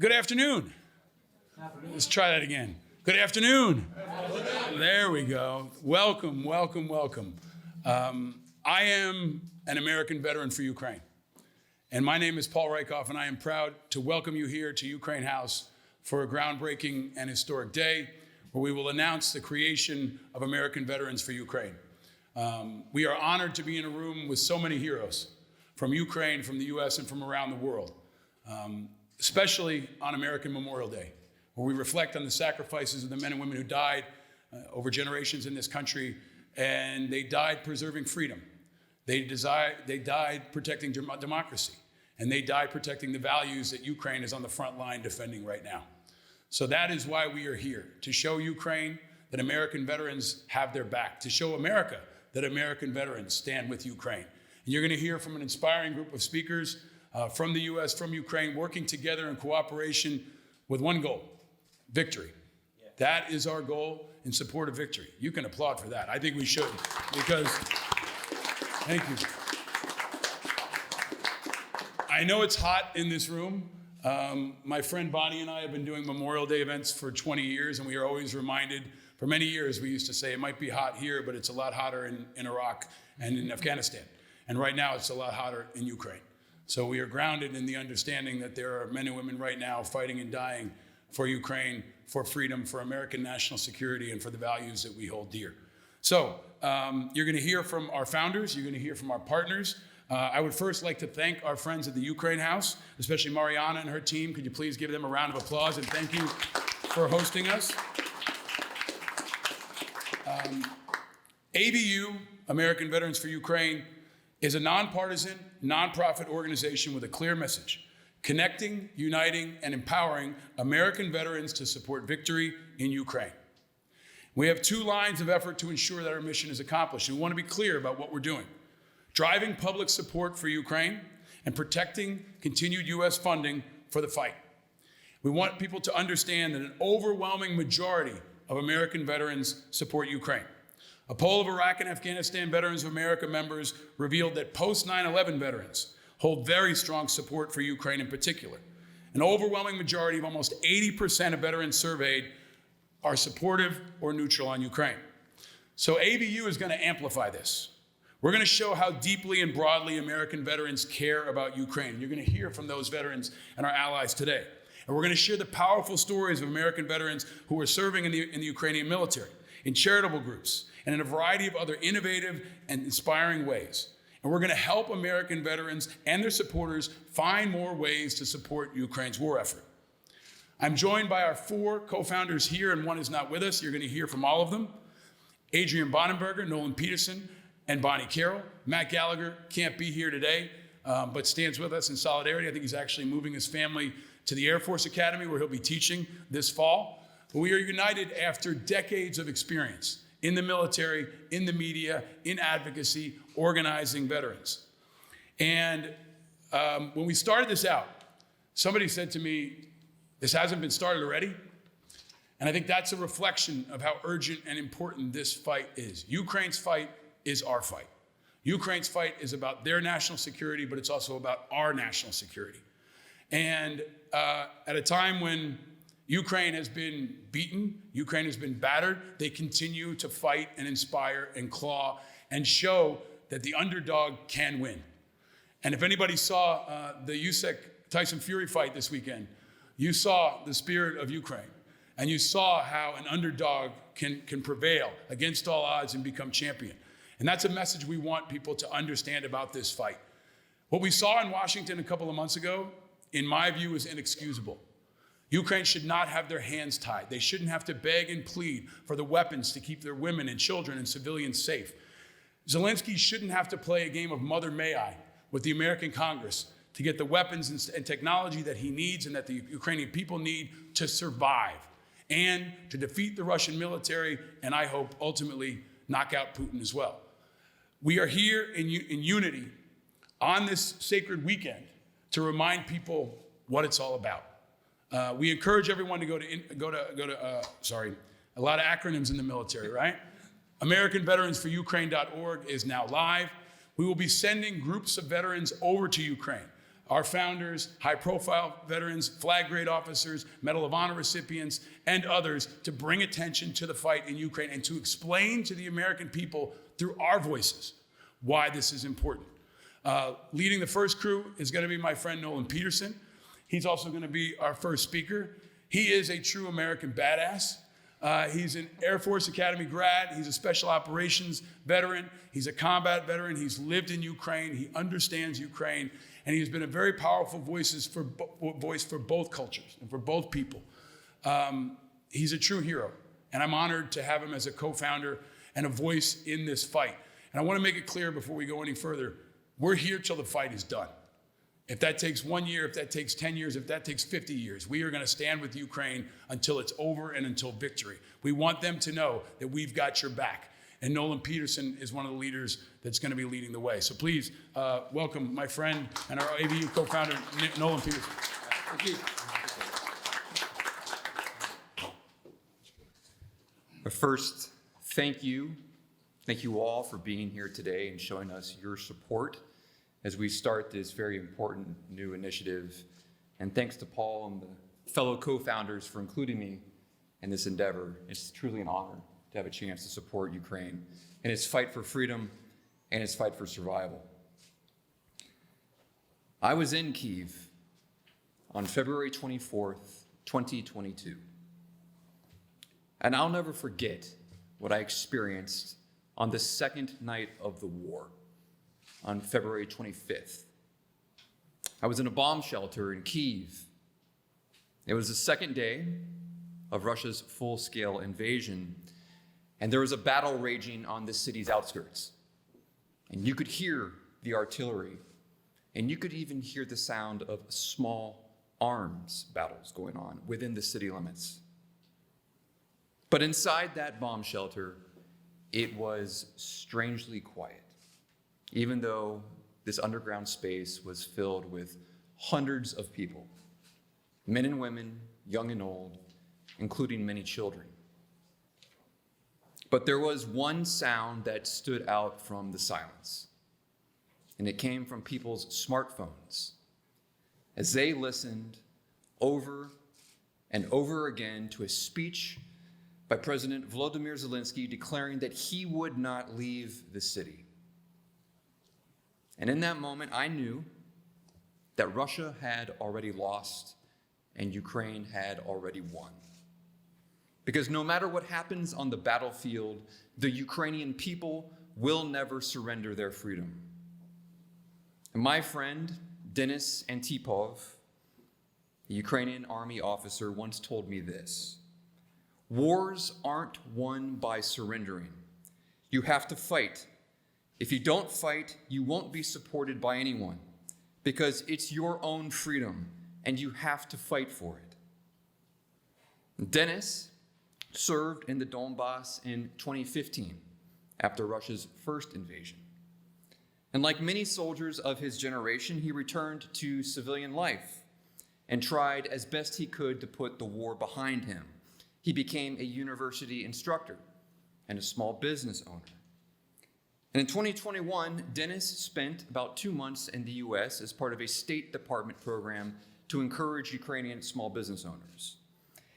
Good afternoon. Let's try that again. Good afternoon. There we go. Welcome, welcome, welcome. I am an American veteran for Ukraine. And my name is Paul Rieckhoff, and I am proud to welcome you here to Ukraine House for a groundbreaking and historic day where we will announce the creation of American Veterans for Ukraine. We are honored to be in a room with so many heroes from Ukraine, from the US, and from around the world, especially on American Memorial Day, where we reflect on the sacrifices of the men and women who died over generations in this country, and they died preserving freedom. They died protecting democracy, and they died protecting the values that Ukraine is on the front line defending right now. So that is why we are here, to show Ukraine that American veterans have their back, to show America that American veterans stand with Ukraine. And you're going to hear from an inspiring group of speakers from the US, from Ukraine, working together in cooperation with one goal: victory. Yeah. That is our goal, in support of victory. You can applaud for that. I think we should, because, thank you. I know it's hot in this room. My friend Bonnie and I have been doing Memorial Day events for 20 years, and we are always reminded, for many years we used to say it might be hot here, but it's a lot hotter in Iraq and in Afghanistan. And right now it's a lot hotter in Ukraine. So we are grounded in the understanding that there are men and women right now fighting and dying for Ukraine, for freedom, for American national security, and for the values that we hold dear. So you're going to hear from our founders, you're going to hear from our partners. I would first like to thank our friends at the Ukraine House, especially Mariana and her team. Could you please give them a round of applause, and thank you for hosting us. AVU, American Veterans for Ukraine, is a nonpartisan, nonprofit organization with a clear message: connecting, uniting, and empowering American veterans to support victory in Ukraine. We have two lines of effort to ensure that our mission is accomplished. We want to be clear about what we're doing: driving public support for Ukraine and protecting continued US funding for the fight. We want people to understand that an overwhelming majority of American veterans support Ukraine. A poll of Iraq and Afghanistan Veterans of America members revealed that post 9/11 veterans hold very strong support for Ukraine in particular. An overwhelming majority of almost 80% of veterans surveyed are supportive or neutral on Ukraine. So AVU is going to amplify this. We're going to show how deeply and broadly American veterans care about Ukraine. You're going to hear from those veterans and our allies today. And we're going to share the powerful stories of American veterans who are serving in the Ukrainian military, in charitable groups, and in a variety of other innovative and inspiring ways. And we're going to help American veterans and their supporters find more ways to support Ukraine's war effort. I'm joined by our four co-founders here, and one is not with us. You're going to hear from all of them: Adrian Bonenberger, Nolan Peterson, and Bonnie Carroll. Matt Gallagher can't be here today, but stands with us in solidarity. I think he's actually moving his family to the Air Force Academy, where he'll be teaching this fall. But we are united after decades of experience in the military, in the media, in advocacy, organizing veterans. And when we started this out, somebody said to me, "This hasn't been started already?" And I think that's a reflection of how urgent and important this fight is. Ukraine's fight is our fight. Ukraine's fight is about their national security, but it's also about our national security. And at a time when Ukraine has been beaten, Ukraine has been battered, they continue to fight and inspire and claw and show that the underdog can win. And if anybody saw the Usyk Tyson Fury fight this weekend, you saw the spirit of Ukraine, and you saw how an underdog can prevail against all odds and become champion. And that's a message we want people to understand about this fight. What we saw in Washington a couple of months ago, in my view, is inexcusable. Ukraine should not have their hands tied. They shouldn't have to beg and plead for the weapons to keep their women and children and civilians safe. Zelensky shouldn't have to play a game of Mother May I with the American Congress to get the weapons and technology that he needs and that the Ukrainian people need to survive and to defeat the Russian military, and I hope ultimately knock out Putin as well. We are here in unity on this sacred weekend to remind people what it's all about. We encourage everyone to go to a lot of acronyms in the military, right? AmericanVeteransForUkraine.org is now live. We will be sending groups of veterans over to Ukraine. Our founders, high-profile veterans, flag grade officers, Medal of Honor recipients, and others to bring attention to the fight in Ukraine and to explain to the American people through our voices why this is important. Leading the first crew is going to be my friend Nolan Peterson. He's also going to be our first speaker. He is a true American badass. He's an Air Force Academy grad. He's a special operations veteran. He's a combat veteran. He's lived in Ukraine. He understands Ukraine. And he's been a very powerful voice for both cultures and for both people. He's a true hero. And I'm honored to have him as a co-founder and a voice in this fight. And I want to make it clear before we go any further, we're here till the fight is done. If that takes 1 year, if that takes 10 years, if that takes 50 years, we are going to stand with Ukraine until it's over and until victory. We want them to know that we've got your back. And Nolan Peterson is one of the leaders that's going to be leading the way. So please welcome my friend and our AVU co-founder, Nolan Peterson. Thank you. But first, thank you. Thank you all for being here today and showing us your support as we start this very important new initiative. And thanks to Paul and the fellow co-founders for including me in this endeavor. It's truly an honor to have a chance to support Ukraine in its fight for freedom and its fight for survival. I was in Kyiv on February 24th, 2022. And I'll never forget what I experienced on the second night of the war, on February 25th. I was in a bomb shelter in Kyiv. It was the second day of Russia's full-scale invasion, and there was a battle raging on the city's outskirts. And you could hear the artillery, and you could even hear the sound of small arms battles going on within the city limits. But inside that bomb shelter, it was strangely quiet, even though this underground space was filled with hundreds of people, men and women, young and old, including many children. But there was one sound that stood out from the silence, and it came from people's smartphones as they listened over and over again to a speech by President Volodymyr Zelensky declaring that he would not leave the city. And in that moment, I knew that Russia had already lost and Ukraine had already won. Because no matter what happens on the battlefield, the Ukrainian people will never surrender their freedom. And my friend, Denis Antipov, a Ukrainian army officer, once told me this: wars aren't won by surrendering. You have to fight. If you don't fight, you won't be supported by anyone because it's your own freedom and you have to fight for it. Denis served in the Donbass in 2015 after Russia's first invasion. And like many soldiers of his generation, he returned to civilian life and tried as best he could to put the war behind him. He became a university instructor and a small business owner. And in 2021, Denis spent about 2 months in the US as part of a State Department program to encourage Ukrainian small business owners.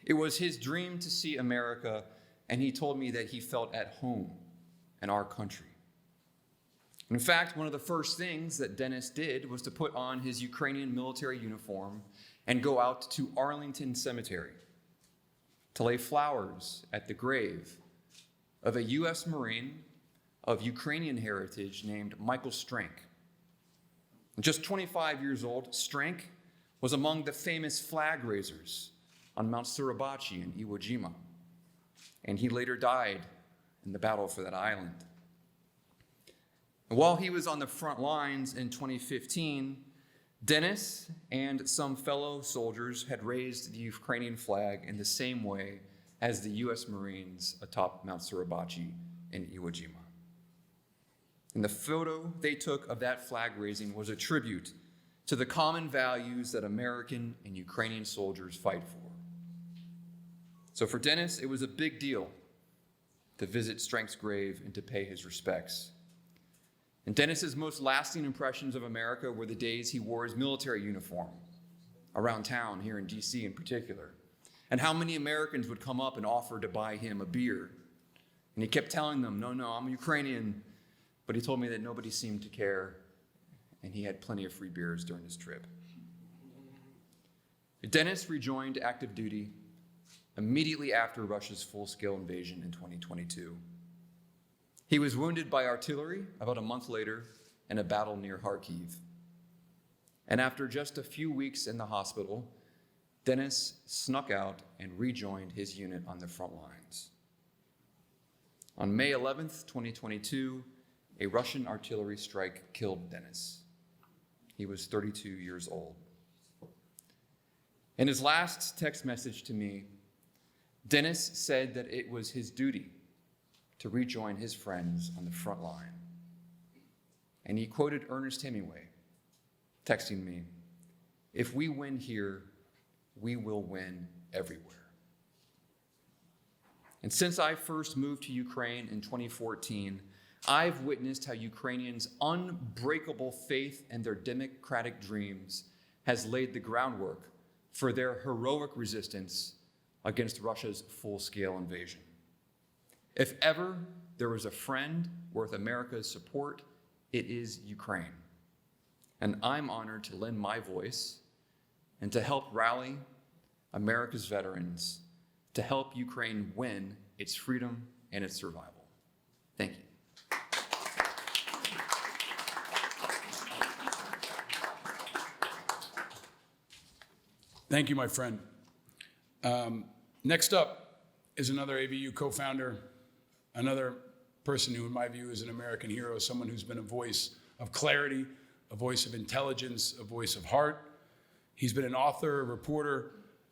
It was his dream to see America, and he told me that he felt at home in our country. In fact, one of the first things that Denis did was to put on his Ukrainian military uniform and go out to Arlington Cemetery to lay flowers at the grave of a U.S. Marine of Ukrainian heritage named Michael Strank. Just 25 years old, Strank was among the famous flag raisers on Mount Suribachi in Iwo Jima, and he later died in the battle for that island. And while he was on the front lines in 2015, Denis and some fellow soldiers had raised the Ukrainian flag in the same way as the U.S. Marines atop Mount Suribachi in Iwo Jima. And the photo they took of that flag raising was a tribute to the common values that American and Ukrainian soldiers fight for. So for Denis, it was a big deal to visit Strength's grave and to pay his respects. And Dennis's most lasting impressions of America were the days he wore his military uniform around town, here in DC in particular, and how many Americans would come up and offer to buy him a beer. And he kept telling them, no, I'm Ukrainian, but he told me that nobody seemed to care, and he had plenty of free beers during his trip. Dennis rejoined active duty immediately after Russia's full-scale invasion in 2022. He was wounded by artillery about a month later in a battle near Kharkiv. And after just a few weeks in the hospital, Dennis snuck out and rejoined his unit on the front lines. On May 11th, 2022, a Russian artillery strike killed Dennis. He was 32 years old. In his last text message to me, Dennis said that it was his duty to rejoin his friends on the front line. And he quoted Ernest Hemingway, texting me, "If we win here, we will win everywhere." And since I first moved to Ukraine in 2014, I've witnessed how Ukrainians' unbreakable faith and their democratic dreams has laid the groundwork for their heroic resistance against Russia's full-scale invasion. If ever there was a friend worth America's support, it is Ukraine. And I'm honored to lend my voice and to help rally America's veterans to help Ukraine win its freedom and its survival. Thank you. Thank you, my friend. Next up is another AVU co-founder, another person who, in my view, is an American hero, someone who's been a voice of clarity, a voice of intelligence, a voice of heart. He's been an author, a reporter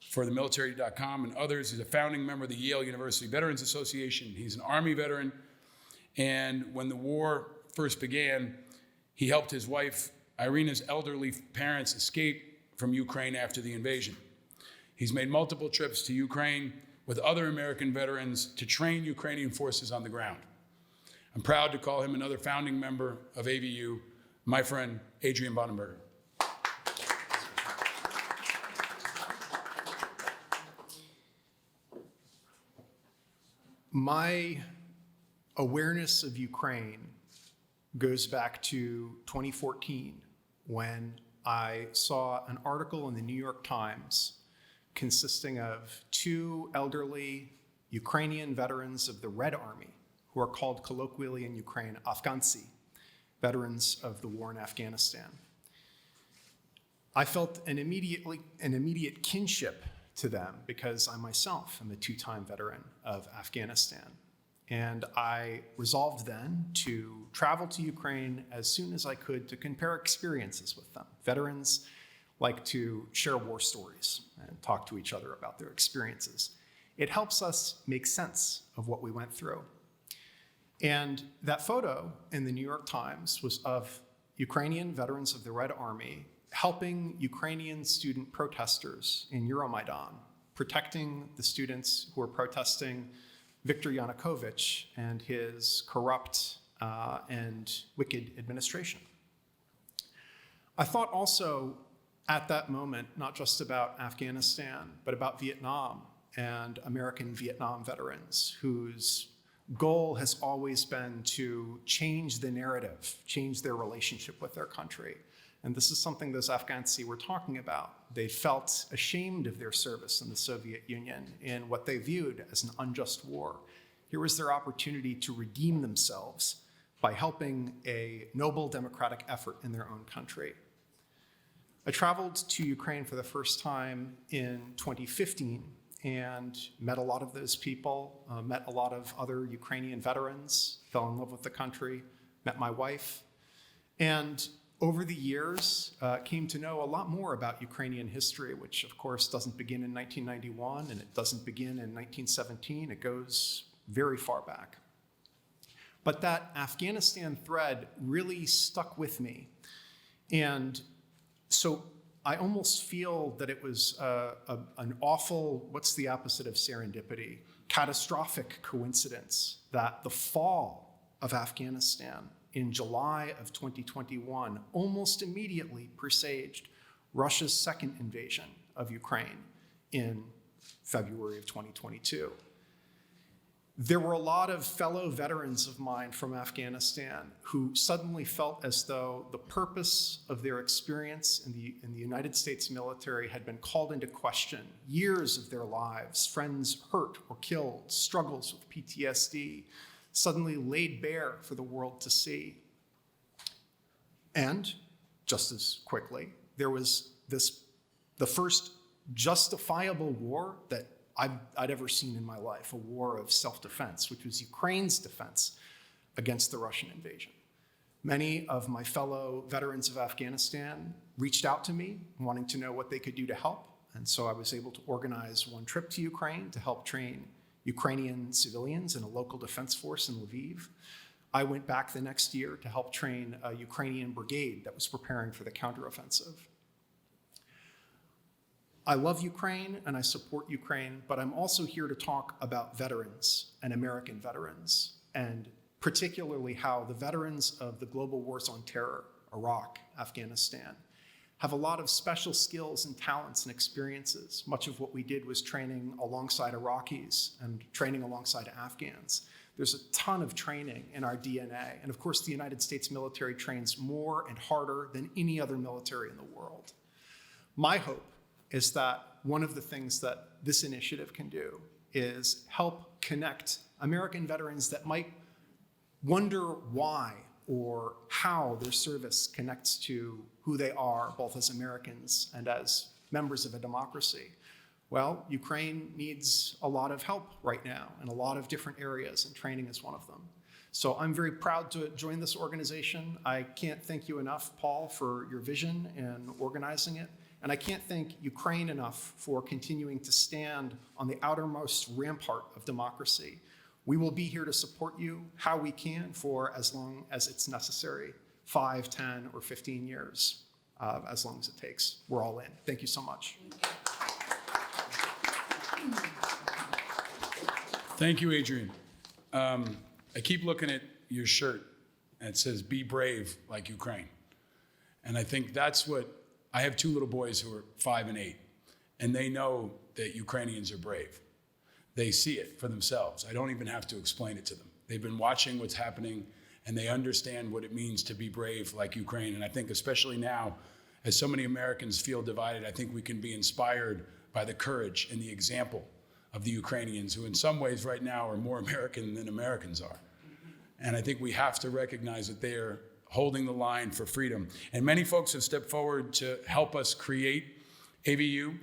for themilitary.com and others. He's a founding member of the Yale University Veterans Association. He's an Army veteran. And when the war first began, he helped his wife, Irina's elderly parents, escape from Ukraine after the invasion. He's made multiple trips to Ukraine with other American veterans to train Ukrainian forces on the ground. I'm proud to call him another founding member of AVU, my friend, Adrian Bonenberger. My awareness of Ukraine goes back to 2014 when I saw an article in the New York Times consisting of two elderly Ukrainian veterans of the Red Army, who are called colloquially in Ukraine Afghansi, veterans of the war in Afghanistan. I felt an immediate kinship to them because I myself am a two-time veteran of Afghanistan. And I resolved then to travel to Ukraine as soon as I could to compare experiences with them. Veterans like to share war stories and talk to each other about their experiences. It helps us make sense of what we went through. And that photo in the New York Times was of Ukrainian veterans of the Red Army helping Ukrainian student protesters in Euromaidan, protecting the students who were protesting Viktor Yanukovych and his corrupt and wicked administration. I thought also at that moment, not just about Afghanistan, but about Vietnam and American Vietnam veterans whose goal has always been to change the narrative, change their relationship with their country. And this is something those Afghansi were talking about. They felt ashamed of their service in the Soviet Union in what they viewed as an unjust war. Here was their opportunity to redeem themselves by helping a noble democratic effort in their own country. I traveled to Ukraine for the first time in 2015 and met a lot of those people, met a lot of other Ukrainian veterans, fell in love with the country, met my wife, and over the years, came to know a lot more about Ukrainian history, which of course doesn't begin in 1991 and it doesn't begin in 1917. It goes very far back. But that Afghanistan thread really stuck with me. And so I almost feel that it was an awful, what's the opposite of serendipity? catastrophic coincidence that the fall of Afghanistan in July of 2021 almost immediately presaged Russia's second invasion of Ukraine in February of 2022. There were a lot of fellow veterans of mine from Afghanistan who suddenly felt as though the purpose of their experience in the United States military had been called into question. Years of their lives, friends hurt or killed, struggles with PTSD, suddenly laid bare for the world to see. And just as quickly, there was the first justifiable war that I'd ever seen in my life, a war of self-defense, which was Ukraine's defense against the Russian invasion. Many of my fellow veterans of Afghanistan reached out to me wanting to know what they could do to help. And so I was able to organize one trip to Ukraine to help train Ukrainian civilians in a local defense force in Lviv. I went back the next year to help train a Ukrainian brigade that was preparing for the counteroffensive. I love Ukraine and I support Ukraine, but I'm also here to talk about veterans and American veterans, and particularly how the veterans of the global wars on terror, Iraq, Afghanistan, have a lot of special skills and talents and experiences. Much of what we did was training alongside Iraqis and training alongside Afghans. There's a ton of training in our DNA. And of course, the United States military trains more and harder than any other military in the world. My hope is that one of the things that this initiative can do is help connect American veterans that might wonder why or how their service connects to who they are, both as Americans and as members of a democracy. Well, Ukraine needs a lot of help right now in a lot of different areas, and training is one of them. So I'm very proud to join this organization. I can't thank you enough, Paul, for your vision in organizing it. And I can't thank Ukraine enough for continuing to stand on the outermost rampart of democracy. We will be here to support you how we can for as long as it's necessary, 5, 10, or 15 years, as long as it takes. We're all in. Thank you so much. Thank you, Adrian. I keep looking at your shirt and it says, "Be brave like Ukraine." And I think that's what, I have 2 little boys who are 5 and 8, and they know that Ukrainians are brave. They see it for themselves. I don't even have to explain it to them. They've been watching what's happening, and they understand what it means to be brave like Ukraine. And I think especially now, as so many Americans feel divided, I think we can be inspired by the courage and the example of the Ukrainians, who in some ways right now are more American than Americans are. And I think we have to recognize that they are holding the line for freedom. And many folks have stepped forward to help us create AVU,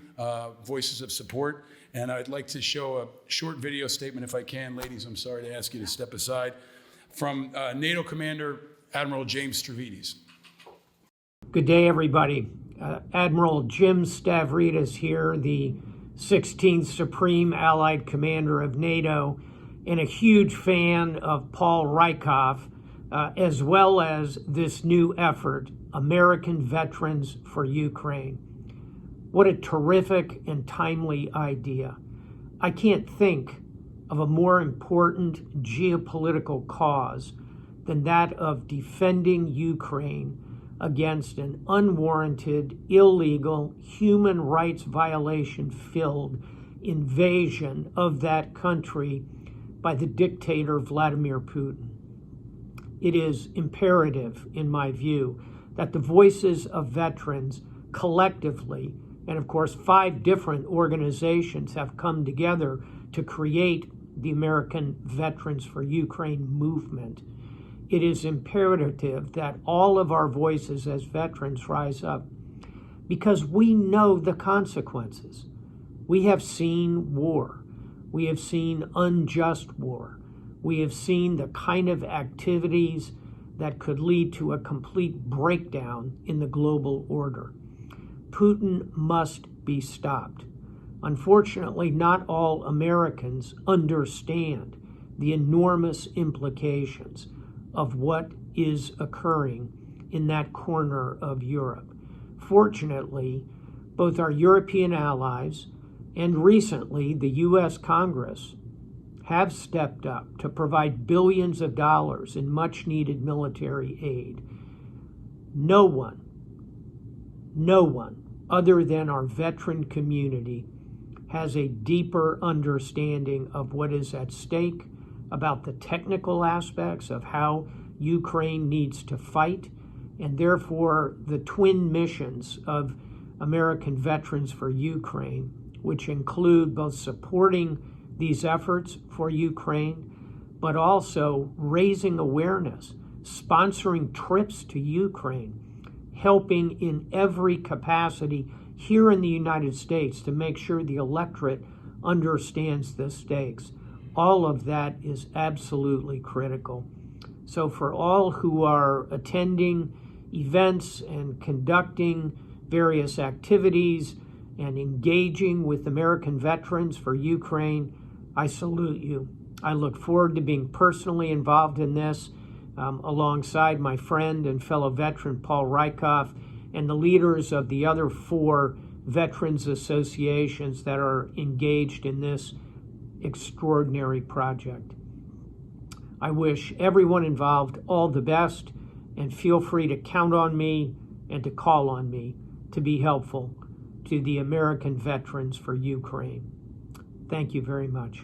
Voices of Support. And I'd like to show a short video statement if I can. Ladies, I'm sorry to ask you to step aside. From NATO Commander Admiral James Stavridis. Good day, everybody. Admiral Jim Stavridis here, the 16th Supreme Allied Commander of NATO, and a huge fan of Paul Rykov, as well as this new effort, American Veterans for Ukraine. What a terrific and timely idea. I can't think of a more important geopolitical cause than that of defending Ukraine against an unwarranted, illegal, human rights violation-filled invasion of that country by the dictator Vladimir Putin. It is imperative, in my view, that the voices of veterans collectively, and of course 5 different organizations have come together to create the American Veterans for Ukraine movement. It is imperative that all of our voices as veterans rise up, because we know the consequences. We have seen war. We have seen unjust war. We have seen the kind of activities that could lead to a complete breakdown in the global order. Putin must be stopped. Unfortunately, not all Americans understand the enormous implications of what is occurring in that corner of Europe. Fortunately, both our European allies and recently the U.S. Congress have stepped up to provide billions of dollars in much needed military aid. No one other than our veteran community has a deeper understanding of what is at stake, about the technical aspects of how Ukraine needs to fight, and therefore the twin missions of American Veterans for Ukraine, which include both supporting these efforts for Ukraine, but also raising awareness, sponsoring trips to Ukraine, helping in every capacity here in the United States to make sure the electorate understands the stakes. All of that is absolutely critical. So for all who are attending events and conducting various activities and engaging with American Veterans for Ukraine, I salute you. I look forward to being personally involved in this alongside my friend and fellow veteran Paul Rykoff and the leaders of the other 4 veterans associations that are engaged in this extraordinary project. I wish everyone involved all the best, and feel free to count on me and to call on me to be helpful to the American Veterans for Ukraine. Thank you very much.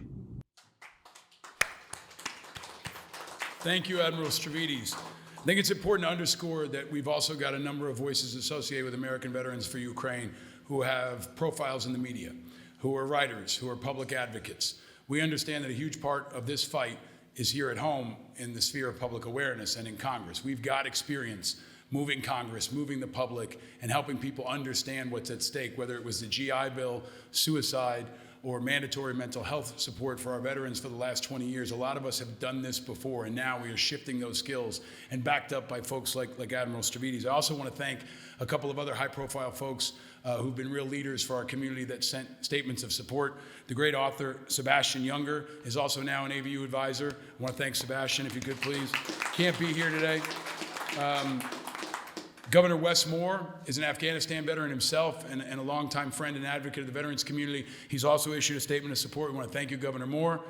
Thank you, Admiral Stavridis. I think it's important to underscore that we've also got a number of voices associated with American Veterans for Ukraine who have profiles in the media, who are writers, who are public advocates. We understand that a huge part of this fight is here at home in the sphere of public awareness and in Congress. We've got experience moving Congress, moving the public, and helping people understand what's at stake, whether it was the GI Bill, suicide, or mandatory mental health support for our veterans for the last 20 years. A lot of us have done this before, and now we are shifting those skills and backed up by folks like Admiral Stavridis. I also want to thank a couple of other high-profile folks who've been real leaders for our community that sent statements of support. The great author, Sebastian Younger, is also now an AVU advisor. I want to thank Sebastian, if you could, please. Can't be here today. Governor Wes Moore is an Afghanistan veteran himself and a longtime friend and advocate of the veterans community. He's also issued a statement of support. We want to thank you, Governor Moore.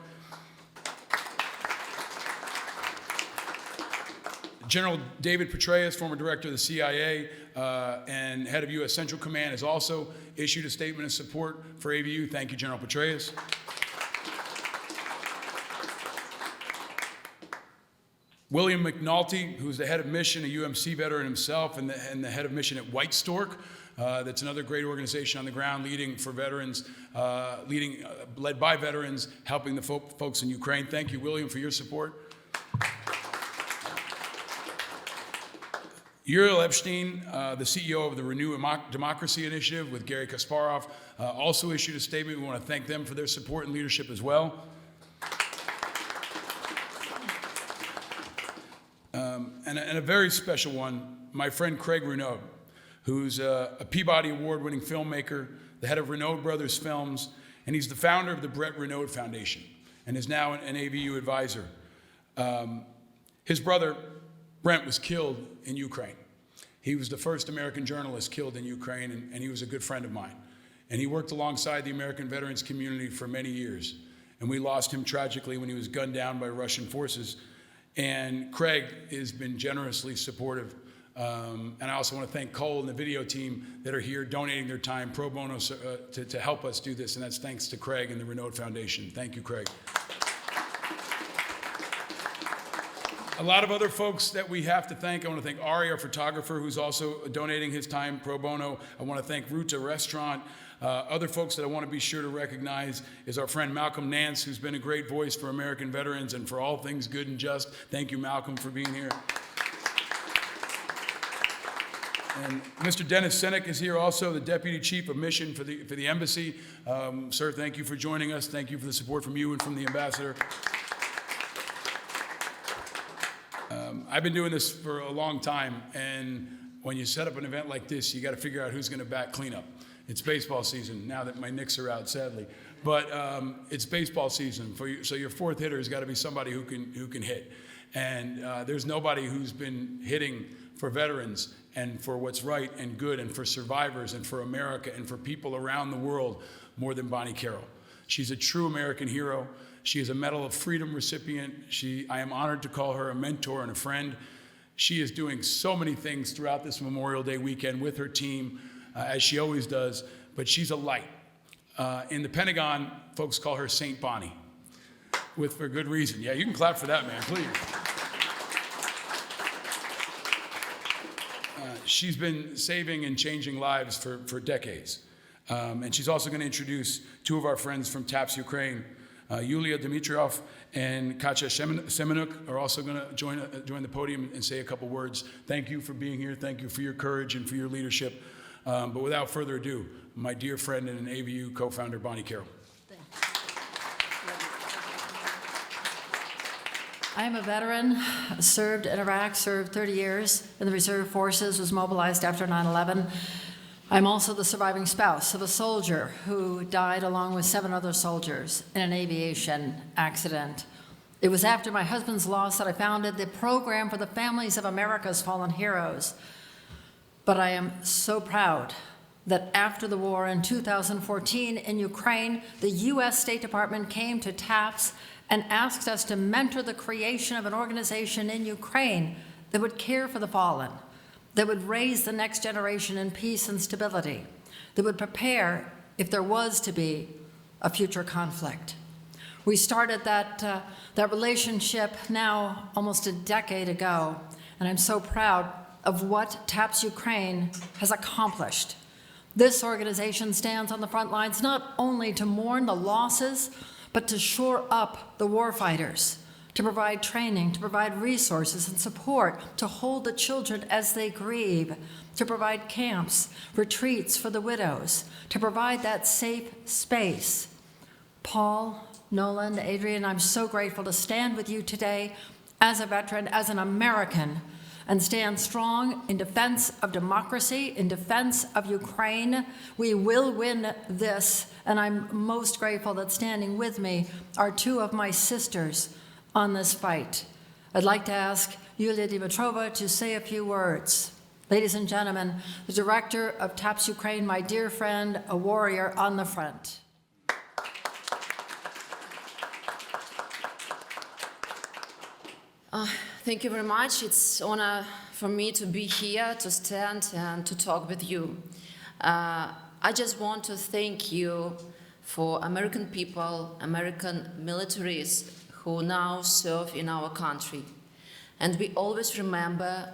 General David Petraeus, former director of the CIA and head of U.S. Central Command, has also issued a statement of support for AVU. Thank you, General Petraeus. William McNulty, who's the head of mission, a UMC veteran himself, and the head of mission at White Stork. That's another great organization on the ground leading for veterans, led by veterans, helping the folks in Ukraine. Thank you, William, for your support. Uriel Epstein, the CEO of the Renew Democracy Initiative with Gary Kasparov, also issued a statement. We want to thank them for their support and leadership as well. And a very special one, my friend Craig Renaud, who's a Peabody Award-winning filmmaker, the head of Renaud Brothers Films, and he's the founder of the Brett Renaud Foundation, and is now an AVU advisor. His brother, Brent, was killed in Ukraine. He was the first American journalist killed in Ukraine, and he was a good friend of mine. And he worked alongside the American veterans community for many years. And we lost him tragically when he was gunned down by Russian forces. And Craig has been generously supportive. And I also want to thank Cole and the video team that are here donating their time pro bono to help us do this. And that's thanks to Craig and the Renaud Foundation. Thank you, Craig. A lot of other folks that we have to thank. I want to thank Ari, our photographer, who's also donating his time pro bono. I want to thank Ruta Restaurant. Other folks that I want to be sure to recognize is our friend Malcolm Nance, who's been a great voice for American veterans and for all things good and just. Thank you, Malcolm, for being here. And Mr. Dennis Senek is here also, the Deputy Chief of Mission for the Embassy. Sir, thank you for joining us. Thank you for the support from you and from the Ambassador. I've been doing this for a long time, and when you set up an event like this, you got to figure out who's going to back cleanup. It's baseball season now that my Knicks are out, sadly, but it's baseball season. So your fourth hitter has got to be somebody who can hit, and there's nobody who's been hitting for veterans and for what's right and good and for survivors and for America and for people around the world more than Bonnie Carroll. She's a true American hero. She is a Medal of Freedom recipient. I am honored to call her a mentor and a friend. She is doing so many things throughout this Memorial Day weekend with her team, as she always does, but she's a light. In the Pentagon, folks call her Saint Bonnie, for good reason. Yeah, you can clap for that, man, please. She's been saving and changing lives for decades. And she's also going to introduce two of our friends from TAPS Ukraine. Yulia Dmitriev and Katya Semenuk are also going to join the podium and say a couple words. Thank you for being here. Thank you for your courage and for your leadership. But without further ado, my dear friend and an AVU co-founder, Bonnie Carroll. I am a veteran, served in Iraq, served 30 years in the reserve forces, was mobilized after 9/11. I'm also the surviving spouse of a soldier who died along with 7 other soldiers in an aviation accident. It was after my husband's loss that I founded the program for the families of America's fallen heroes. But I am so proud that after the war in 2014 in Ukraine, the U.S. State Department came to TAPS and asked us to mentor the creation of an organization in Ukraine that would care for the fallen, that would raise the next generation in peace and stability, that would prepare if there was to be a future conflict. We started that relationship now almost a decade ago, and I'm so proud of what TAPS Ukraine has accomplished. This organization stands on the front lines not only to mourn the losses, but to shore up the warfighters, to provide training, to provide resources and support, to hold the children as they grieve, to provide camps, retreats for the widows, to provide that safe space. Paul, Nolan, Adrian, I'm so grateful to stand with you today as a veteran, as an American, and stand strong in defense of democracy, in defense of Ukraine. We will win this, and I'm most grateful that standing with me are 2 of my sisters on this fight. I'd like to ask Yulia Dimitrova to say a few words. Ladies and gentlemen, the director of TAPS Ukraine, my dear friend, a warrior on the front. Thank you very much. It's an honor for me to be here, to stand and to talk with you. I just want to thank you for American people, American militaries who now serve in our country. And we always remember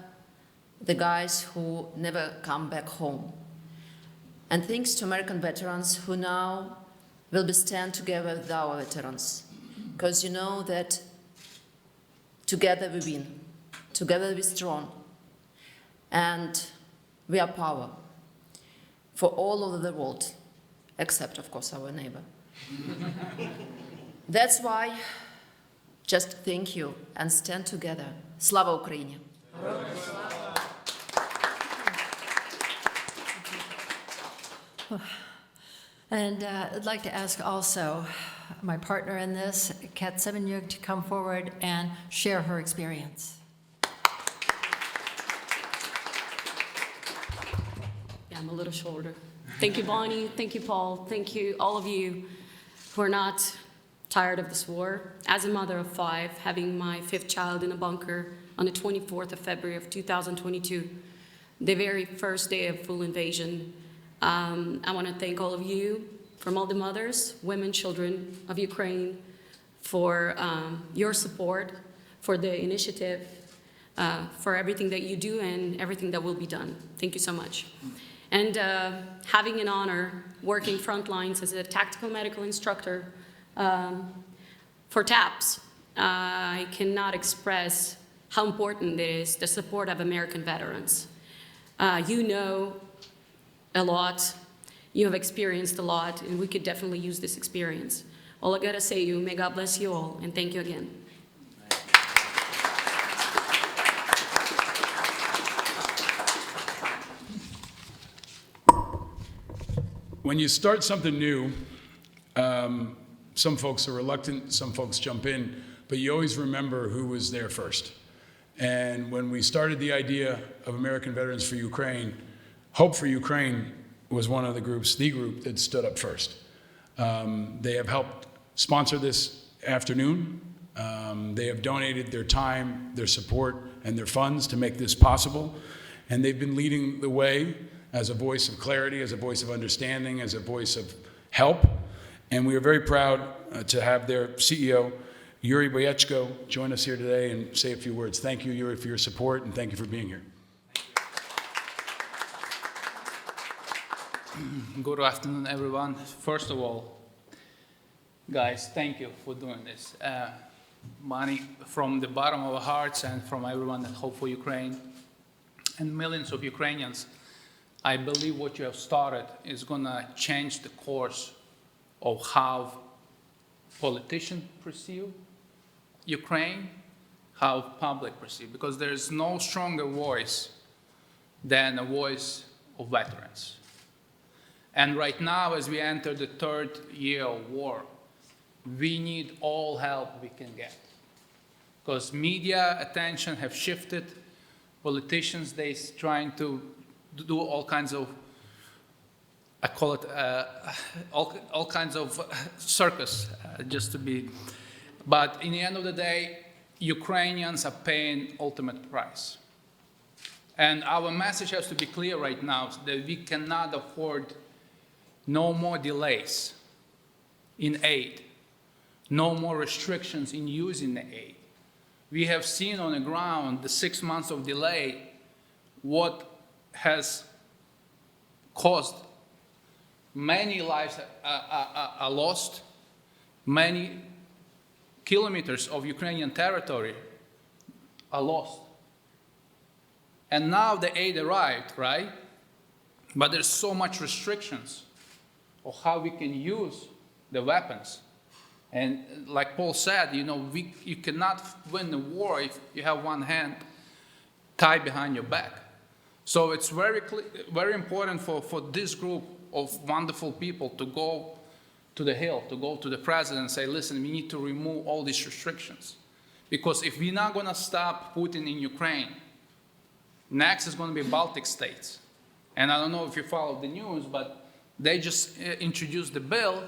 the guys who never come back home. And thanks to American veterans who now will be stand together with our veterans. Because you know that together we win, together we're strong, and we are power for all over the world, except, of course, our neighbor. That's why, just thank you and stand together. Slava Ukraini! And I'd like to ask also my partner in this, Kat Semenuk, to come forward and share her experience. Yeah, I'm a little shorter. Thank you, Bonnie. Thank you, Paul. Thank you, all of you who are not tired of this war. As a mother of 5, having my 5th child in a bunker on the 24th of February of 2022, the very first day of full invasion, I want to thank all of you, from all the mothers, women, children of Ukraine, for your support, for the initiative, for everything that you do and everything that will be done. Thank you so much. And having an honor working front lines as a tactical medical instructor for TAPS, I cannot express how important it is, the support of American veterans. You know a lot, you have experienced a lot, and we could definitely use this experience. All I gotta say you, may God bless you all, and thank you again. When you start something new, some folks are reluctant, some folks jump in, but you always remember who was there first. And when we started the idea of American Veterans for Ukraine, Hope for Ukraine was one of the group that stood up first. They have helped sponsor this afternoon. They have donated their time, their support, and their funds to make this possible. And they've been leading the way as a voice of clarity, as a voice of understanding, as a voice of help. And we are very proud to have their CEO, Yuri Boyechko, join us here today and say a few words. Thank you, Yuri, for your support, and thank you for being here. Good afternoon, everyone. First of all, guys, thank you for doing this. Money from the bottom of our hearts and from everyone at Hope for Ukraine and millions of Ukrainians, I believe what you have started is going to change the course of how politicians perceive Ukraine, how public perceive, because there is no stronger voice than a voice of veterans. And right now, as we enter the third year of war, we need all help we can get. Because media attention have shifted, politicians, they're trying to do all kinds of, I call it all kinds of circus, just to be, but in the end of the day, Ukrainians are paying ultimate price. And our message has to be clear right now that we cannot afford no more delays in aid, no more restrictions in using the aid. We have seen on the ground the 6 months of delay, what has caused many lives are lost, many kilometers of Ukrainian territory are lost. And now the aid arrived, right? But there's so much restrictions of how we can use the weapons. And like Paul said, you know, you cannot win the war if you have one hand tied behind your back. So it's very important for this group of wonderful people to go to the Hill, to go to the president and say, listen, we need to remove all these restrictions. Because if we're not going to stop Putin in Ukraine, next is going to be Baltic states. And I don't know if you follow the news, but they just introduced the bill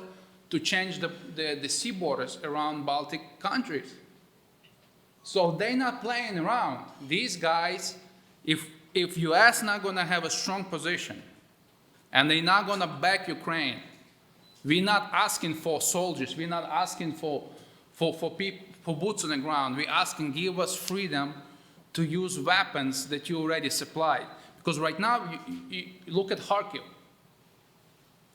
to change the sea borders around Baltic countries. So they're not playing around. These guys, if US not going to have a strong position and they're not going to back Ukraine, we're not asking for soldiers, we're not asking for boots on the ground, we're asking give us freedom to use weapons that you already supplied. Because right now, you look at Kharkiv.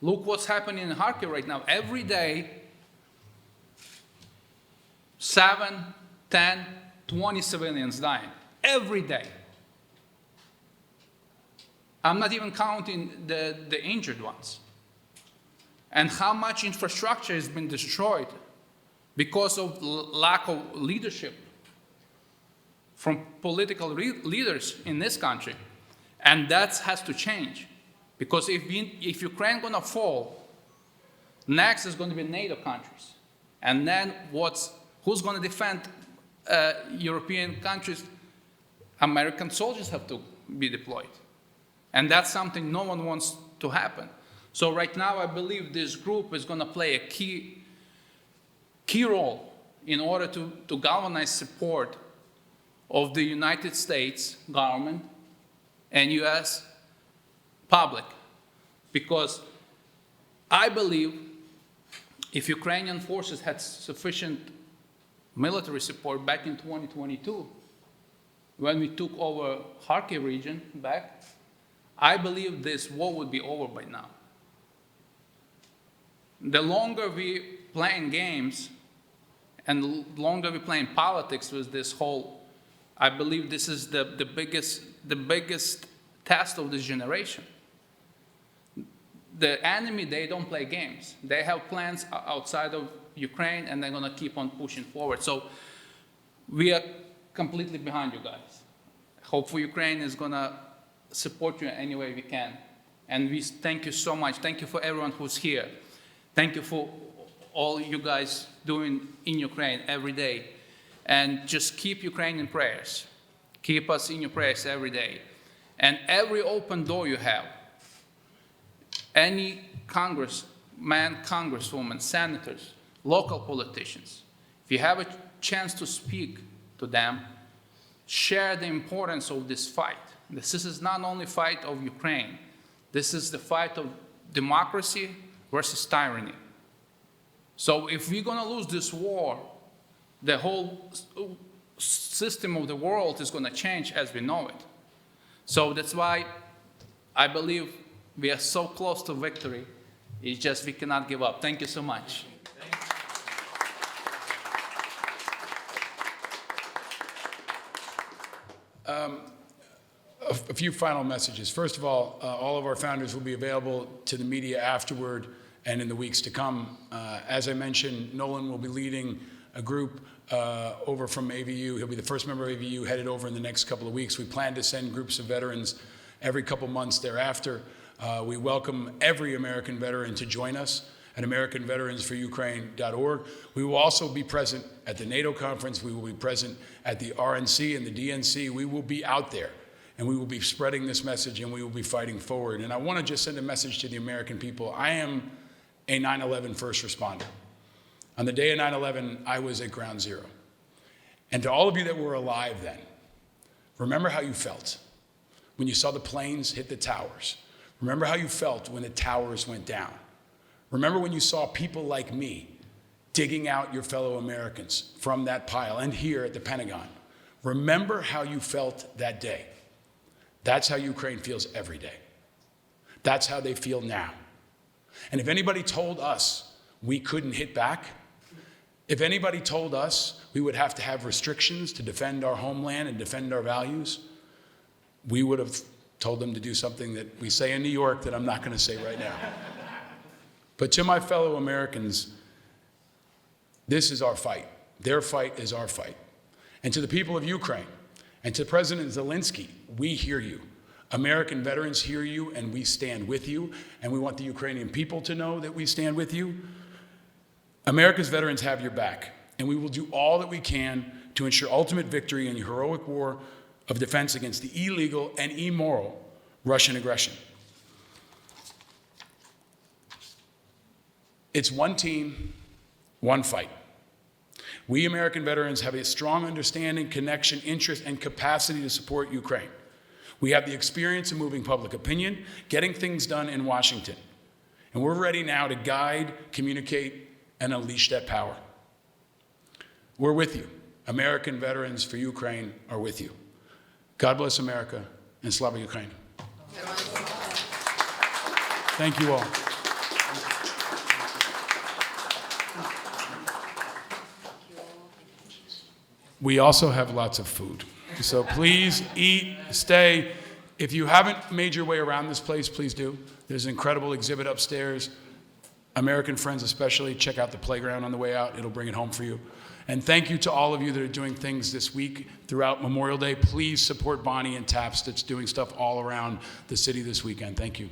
Look what's happening in Kharkiv right now. Every day, 7, 10, 20 civilians dying. Every day. I'm not even counting the injured ones. And how much infrastructure has been destroyed because of lack of leadership from political leaders in this country. And that has to change. Because if Ukraine is going to fall, next is going to be NATO countries. And then who's going to defend European countries? American soldiers have to be deployed. And that's something no one wants to happen. So right now, I believe this group is going to play a key role in order to galvanize support of the United States government and US public. Because I believe if Ukrainian forces had sufficient military support back in 2022, when we took over Kharkiv region back, I believe this war would be over by now. The longer we playing games and the longer we playing politics with this whole, I believe this is the biggest test of this generation. The enemy, they don't play games. They have plans outside of Ukraine and they're gonna keep on pushing forward. So we are completely behind you guys. Hope for Ukraine is gonna support you any way we can. And we thank you so much. Thank you for everyone who's here. Thank you for all you guys doing in Ukraine every day. And just keep Ukraine in prayers. Keep us in your prayers every day. And every open door you have, any congressman, congresswoman, senators, local politicians, if you have a chance to speak to them, share the importance of this fight. This is not only fight of Ukraine. This is the fight of democracy versus tyranny. So if we're going to lose this war, the whole system of the world is going to change as we know it. So that's why I believe we are so close to victory. It's just we cannot give up. Thank you so much. A few final messages. First of all of our founders will be available to the media afterward and in the weeks to come. As I mentioned, Nolan will be leading a group over from AVU. He'll be the first member of AVU headed over in the next couple of weeks. We plan to send groups of veterans every couple months thereafter. We welcome every American veteran to join us at AmericanVeteransForUkraine.org. We will also be present at the NATO conference. We will be present at the RNC and the DNC. We will be out there, and we will be spreading this message, and we will be fighting forward. And I want to just send a message to the American people. I am a 9/11 first responder. On the day of 9/11, I was at Ground Zero. And to all of you that were alive then, remember how you felt when you saw the planes hit the towers. Remember how you felt when the towers went down. Remember when you saw people like me digging out your fellow Americans from that pile and here at the Pentagon. Remember how you felt that day. That's how Ukraine feels every day. That's how they feel now. And if anybody told us we couldn't hit back, if anybody told us we would have to have restrictions to defend our homeland and defend our values, we would have told them to do something that we say in New York that I'm not going to say right now. But to my fellow Americans, this is our fight. Their fight is our fight. And to the people of Ukraine and to President Zelensky, we hear you. American veterans hear you, and we stand with you. And we want the Ukrainian people to know that we stand with you. America's veterans have your back, and we will do all that we can to ensure ultimate victory in the heroic war of defense against the illegal and immoral Russian aggression. It's one team, one fight. We American veterans have a strong understanding, connection, interest, and capacity to support Ukraine. We have the experience of moving public opinion, getting things done in Washington. And we're ready now to guide, communicate, and unleash that power. We're with you. American Veterans for Ukraine are with you. God bless America, and Slava Ukraine. Thank you all. We also have lots of food. So please eat, stay. If you haven't made your way around this place, please do. There's an incredible exhibit upstairs. American friends especially, check out the playground on the way out. It'll bring it home for you. And thank you to all of you that are doing things this week throughout Memorial Day. Please support Bonnie and TAPS that's doing stuff all around the city this weekend. Thank you.